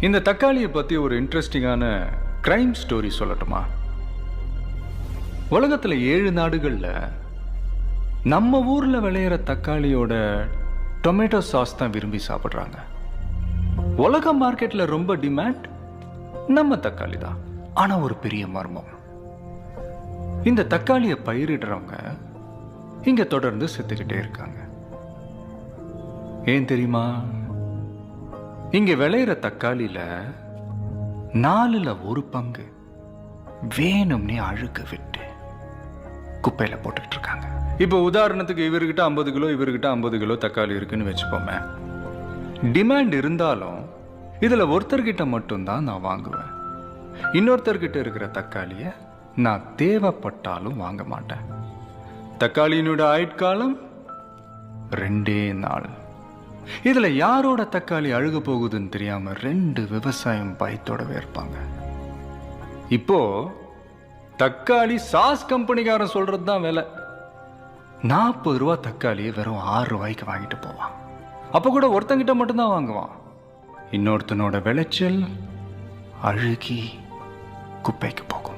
இந்த தக்காளியை பற்றி ஒரு இன்ட்ரெஸ்டிங்கான கிரைம் ஸ்டோரி சொல்லட்டுமா? உலகத்தில் 7 நாடுகளில் நம்ம ஊரில் விளையிற தக்காளியோட டொமேட்டோ சாஸ் தான் விரும்பி சாப்பிட்றாங்க. உலக மார்க்கெட்டில் ரொம்ப டிமாண்ட் நம்ம தக்காளி தான். ஆனால் ஒரு பெரிய மர்மம், இந்த தக்காளியை பயிரிடுறவங்க இங்கே தொடர்ந்து செத்துக்கிட்டே இருக்காங்க. ஏன் தெரியுமா? இங்க விளையிற தக்காளியில 4ல் 1 பங்கு வேணும்னே அழுக்க விட்டு குப்பையில போட்டுக்கிட்டு இருக்காங்க. இப்போ உதாரணத்துக்கு இவர்கிட்ட 50 கிலோ, இவர்கிட்ட 50 கிலோ தக்காளி இருக்குன்னு வச்சுப்போமே. டிமாண்ட் இருந்தாலும் இதுல ஒருத்தர்கிட்ட மட்டும்தான் நான் வாங்குவேன். இன்னொருத்தர்கிட்ட இருக்கிற தக்காளியை நான் தேவைப்பட்டாலும் வாங்க மாட்டேன். தக்காளியினோட ஆயுட்காலம் 2 நாள். இதுல யாரோட தக்காளி அழுக போகுதுன்னு தெரியாம 2 விவசாயம் பயத்தோடவே இருப்பாங்க. இப்போ தக்காளி சாஸ் கம்பெனிக்காரன் சொல்றது தான் விலை. 40 ரூபா தக்காளியை வெறும் 6 ரூபாய்க்கு வாங்கிட்டு போவான். அப்ப கூட ஒருத்தங்கிட்ட மட்டும்தான் வாங்குவான். இன்னொருத்தனோட விளைச்சல் அழுகி குப்பைக்கு போகும்.